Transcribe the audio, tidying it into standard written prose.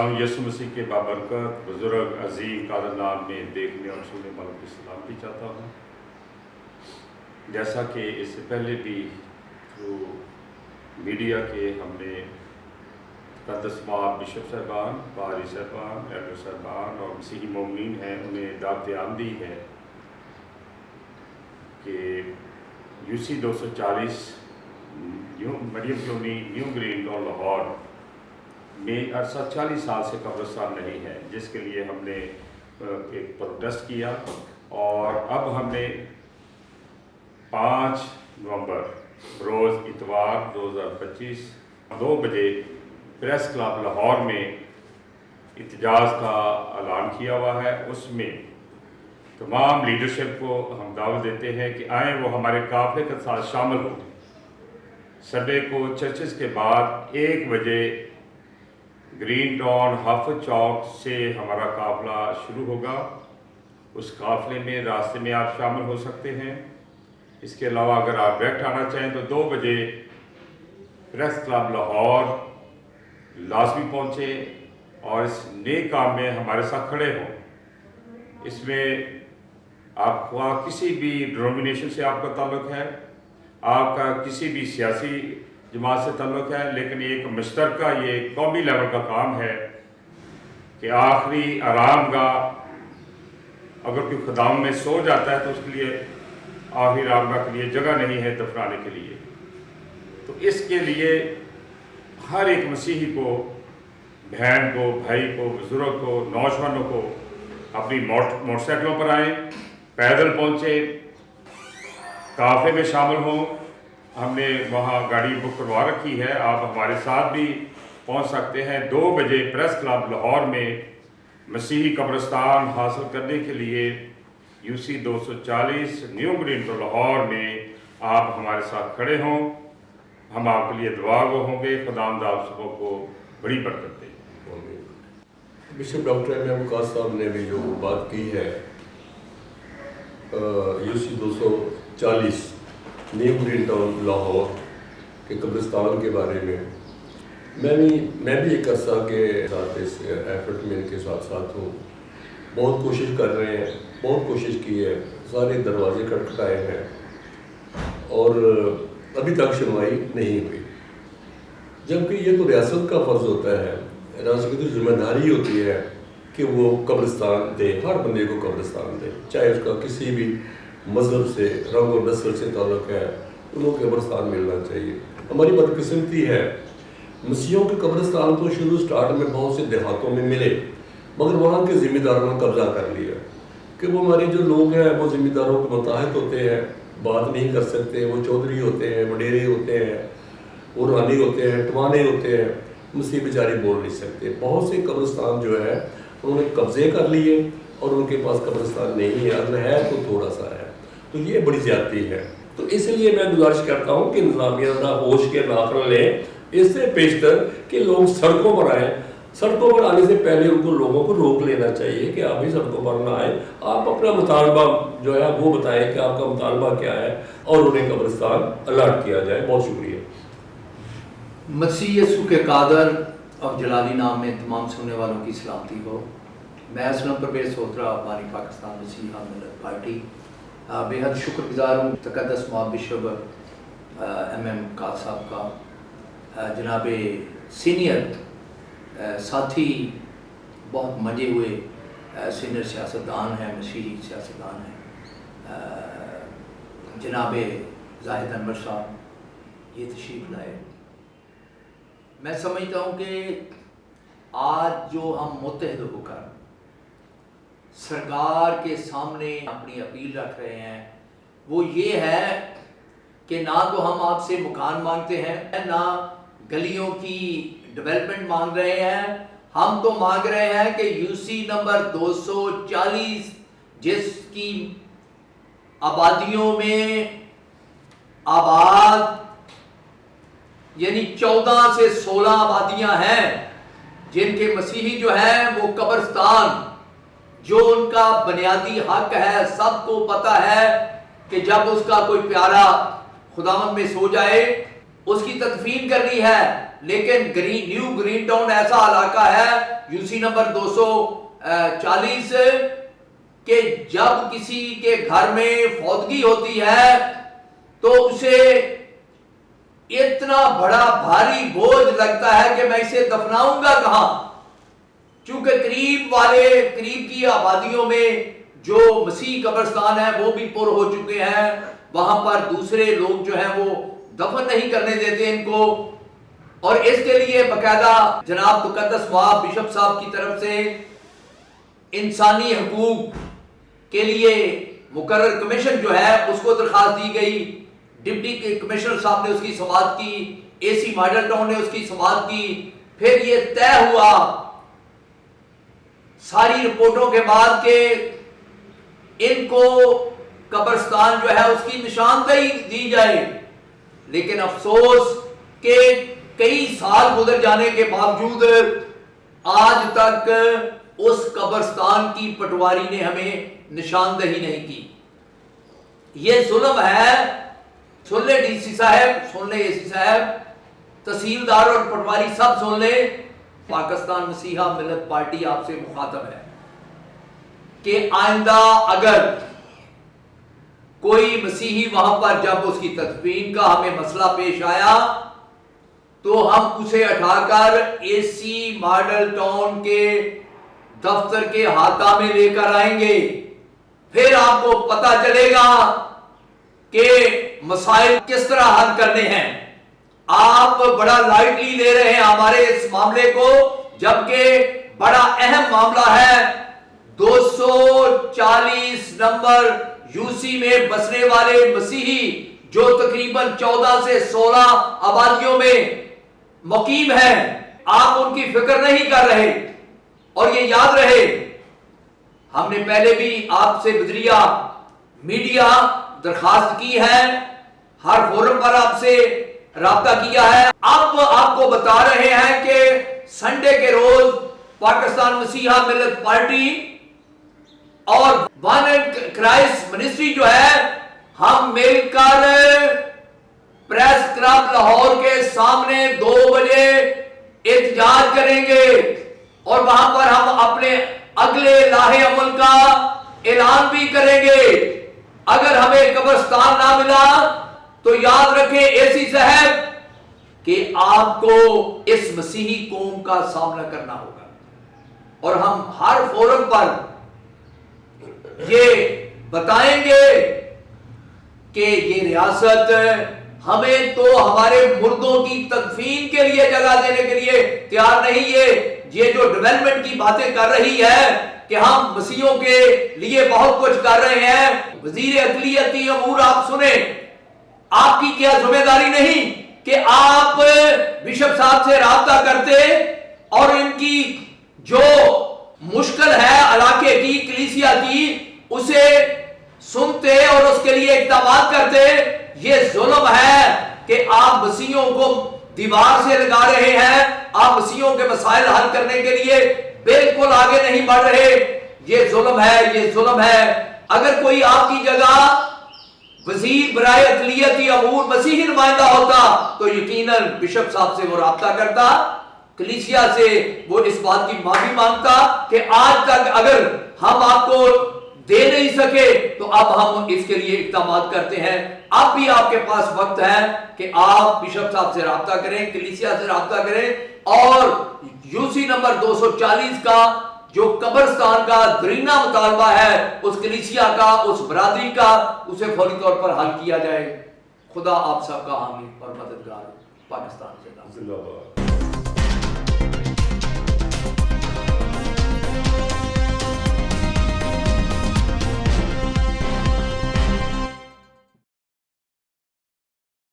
खुदावंद यीशु मसीह के बाबरकत बुजुर्ग अजीम कादर नाम में देखने और सुनने वालों की सलाम भी चाहता हूँ। जैसा कि इससे पहले भी थ्रू मीडिया के हमने मुक़द्दस माँ बिशप साहबान, पारी साहबान, एल्डर साहबान और मसीही मोमिनीन हैं, उन्हें दावत आमदी है कि UC 240 Mariam Colony New Green Town Lahore में अरसा 40 साल से कब्रिस्तान नहीं है, जिसके लिए हमने एक प्रोटेस्ट किया और अब हमने 5 नवंबर रोज़ इतवार 2025 2 बजे प्रेस क्लब लाहौर में एहतजाज का ऐलान किया हुआ है। उसमें तमाम लीडरशिप को हम दावत देते हैं कि आएँ वो हमारे काफ़िले के साथ शामिल हों। संडे को चर्चेस के बाद 1 बजे ग्रीन टाउन हाफिज चौक से हमारा काफ़िला शुरू होगा। उस काफ़िले में रास्ते में आप शामिल हो सकते हैं। इसके अलावा अगर आप डायरेक्ट आना चाहें तो 2 बजे प्रेस क्लब लाहौर लाजमी पहुँचे और इस नए काम में हमारे साथ खड़े हों। इसमें आपका किसी भी डिनोमिनेशन से आपका ताल्लुक़ है, आपका किसी भी सियासी जमात से ताल्लुक़ है, लेकिन एक मुश्तरका ये कौमी लेवल का काम है कि आखिरी आराम गाह अगर कोई खुदाम में सो जाता है तो उसके लिए आखिरी आराम गाह के लिए जगह नहीं है दफनाने के लिए। तो इसके लिए हर एक मसीही को, बहन को, भाई को, बुजुर्ग को, नौजवानों को अपनी मोटरसाइकिलों पर आएँ, पैदल पहुँचे, काफ़िले में शामिल हों। हमने वहाँ गाड़ी बुक करवा रखी है, आप हमारे साथ भी पहुँच सकते हैं। 2 बजे प्रेस क्लब लाहौर में मसीही कब्रिस्तान हासिल करने के लिए UC 240 new Green Town Lahore में आप हमारे साथ खड़े हों। हम आपके लिए दुआ गो होंगे। खुदावंद आप सबों को बड़ी बरकत दे। बिशप डॉक्टर एम वकास साहब ने भी जो बात की है UC 240 new Green Town Lahore के कब्रिस्तान के बारे में, मैं भी एक अरसा के साथ इस एफर्ट में इनके साथ साथ हूँ। बहुत कोशिश कर रहे हैं, बहुत कोशिश की है, सारे दरवाजे खटखटाए हैं और अभी तक सुनवाई नहीं हुई। जबकि ये तो रियासत का फ़र्ज़ होता है, रियासत की तो जिम्मेदारी होती है कि वो कब्रिस्तान दे, हर बंदे को कब्रिस्तान दे, चाहे उसका किसी भी मज़हब से, रंग और नस्ल से ताल्लुक़ है, उनको कब्रिस्तान मिलना चाहिए। हमारी बदकिस्मती है, मसीहों के कब्रिस्तान तो स्टार्ट में बहुत से देहातों में मिले, मगर वहाँ के ज़िम्मेदारों ने कब्ज़ा कर लिया कि वो हमारे जो लोग हैं वो ज़िम्मेदारों के मुताहत होते हैं, बात नहीं कर सकते। वो चौधरी होते हैं, वडेरे होते हैं, वो रानी होते हैं, टवाने होते हैं, मसीह बेचारे बोल नहीं सकते। बहुत से कब्रिस्तान जो है उन्होंने कब्ज़े कर लिए और उनके पास कब्रिस्तान नहीं है, अगर है तो थोड़ा सा है। तो ये बड़ी ज़्यादती है। तो इसलिए मैं गुजारिश करता हूँ कि इंतज़ामिया ज़रा होश के नाखन लें। इससे पेशतर कि लोग सड़कों पर आएँ, सड़कों पर आने से पहले उनको लोगों को रोक लेना चाहिए कि आप भी सड़कों पर ना आए, आप अपना मुतालबा जो है वो बताएं कि आपका मुतालबा क्या है और उन्हें कब्रिस्तान अलॉट किया जाए। बहुत शुक्रिया। मसीह यीशु के कादर और जलाली नाम में तमाम सुनने वालों की सलामती हो। मैं असलम परवेज़ सोत्रा, हमारी पाकिस्तान मसीहा मिलत पार्टी बेहद शुक्रगुजार हूँ मुक़द्दस माँ बिशप MM काद साहब का, जनाब सीनियर साथी, बहुत मजे हुए सीनियर सियासतदान हैं, मसीही सियासतदान हैं, जनाब जाहिद अनवर साहब ये तशरीफ़ लाए। मैं समझता हूँ कि आज जो हम मुत्तहद होकर सरकार के सामने अपनी अपील रख रहे हैं वो ये है कि ना तो हम आपसे मकान मांगते हैं, ना गलियों की डेवलपमेंट मांग रहे हैं। हम तो मांग रहे हैं कि UC नंबर 240 जिसकी आबादियों में आबाद यानी 14 से 16 आबादियां हैं जिनके मसीही जो है वो कब्रिस्तान जो उनका बुनियादी हक है। सबको पता है कि जब उसका कोई प्यारा खुदावंद में सो जाए اس کی تدفین کرنی ہے، لیکن نیو گرین ٹاؤن ایسا علاقہ ہے یوسی نمبر 240 کہ جب کسی کے گھر میں فوتگی ہوتی ہے تو اسے اتنا بڑا بھاری بوجھ لگتا ہے کہ میں اسے دفناؤں گا کہاں، چونکہ قریب کی آبادیوں میں جو مسیح قبرستان ہے وہ بھی پر ہو چکے ہیں، وہاں پر دوسرے لوگ جو ہیں وہ دفن نہیں کرنے دیتے ان کو، اور اس کے لیے باقاعدہ جناب مقدس وہاب بشپ صاحب کی طرف سے انسانی حقوق کے لیے مقرر کمیشن جو ہے اس کو درخواست دی گئی، ڈپٹی کمشنر صاحب نے اس کی سماعت کی، اے سی ماڈل ٹاؤن نے اس کی سماعت کی، پھر یہ طے ہوا ساری رپورٹوں کے بعد کہ ان کو قبرستان جو ہے اس کی نشاندہی دی جائے، لیکن افسوس کہ کئی سال گزر جانے کے باوجود آج تک اس قبرستان کی پٹواری نے ہمیں نشاندہی نہیں کی۔ یہ ظلم ہے، سن لے ڈی سی صاحب، سن لے اے سی صاحب، تحصیلدار اور پٹواری سب سن لے، پاکستان مسیحا ملت پارٹی آپ سے مخاطب ہے کہ آئندہ اگر کوئی مسیحی وہاں پر جب اس کی تدفین کا ہمیں مسئلہ پیش آیا تو ہم اسے اٹھا کر اے سی ماڈل ٹاؤن کے دفتر کے احاطہ میں لے کر آئیں گے، پھر آپ کو پتہ چلے گا کہ مسائل کس طرح حل کرنے ہیں۔ آپ بڑا لائٹلی لے رہے ہیں ہمارے اس معاملے کو، جبکہ بڑا اہم معاملہ ہے۔ 240 نمبر یوسی میں بسنے والے مسیحی جو تقریباً 14 سے 16 آبادیوں میں مقیم ہیں، آپ ان کی فکر نہیں کر رہے، اور یہ یاد رہے ہم نے پہلے بھی آپ سے بذریعہ میڈیا درخواست کی ہے، ہر فورم پر آپ سے رابطہ کیا ہے، اب آپ کو بتا رہے ہیں کہ سنڈے کے روز پاکستان مسیحا ملت پارٹی اور ون اینڈ کرائسٹ منسٹری جو ہے ہم مل کر پریس کلب لاہور کے سامنے 2 بجے احتجاج کریں گے، اور وہاں پر ہم اپنے اگلے لاہے عمل کا اعلان بھی کریں گے۔ اگر ہمیں قبرستان نہ ملا تو یاد رکھیں اے سی صاحب کہ آپ کو اس مسیحی قوم کا سامنا کرنا ہوگا، اور ہم ہر فورم پر یہ بتائیں گے کہ یہ ریاست ہمیں تو ہمارے مردوں کی تدفین کے لیے جگہ دینے کے لیے تیار نہیں ہے۔ یہ جو ڈیولپمنٹ کی باتیں کر رہی ہے کہ ہم مسیحوں کے لیے بہت کچھ کر رہے ہیں، وزیر اقلیتی امور آپ سنیں، آپ کی کیا ذمہ داری نہیں کہ آپ بشپ صاحب سے رابطہ کرتے اور ان کی جو مشکل ہے علاقے کی کلیسیا کی اسے سنتے اور اس کے لیے اقدامات کرتے؟ یہ ظلم ہے کہ آپ مسیحوں کو دیوار سے لگا رہے ہیں، آپ مسیحوں کے مسائل حل کرنے کے لیے بالکل آگے نہیں بڑھ رہے، یہ ظلم ہے، یہ ظلم ہے۔ اگر کوئی آپ کی جگہ وزیر برائے اقلیتی امور مسیحی نمائندہ ہوتا تو یقیناً بشپ صاحب سے وہ رابطہ کرتا، کلیسیا سے وہ اس بات کی معافی مانگتا کہ آج تک اگر ہم آپ کو دے نہیں سکے تو اب ہم اس کے لیے اقدامات کرتے ہیں۔ اب بھی آپ کے پاس وقت ہے کہ آپ بشپ صاحب سے رابطہ کریں، کلیسیا سے رابطہ کریں، اور یوسی نمبر 240 کا جو قبرستان کا درینہ مطالبہ ہے اس کلیسیا کا، اس برادری کا، اسے فوری طور پر حل کیا جائے۔ خدا آپ سب کا حامی اور مددگار، پاکستان سے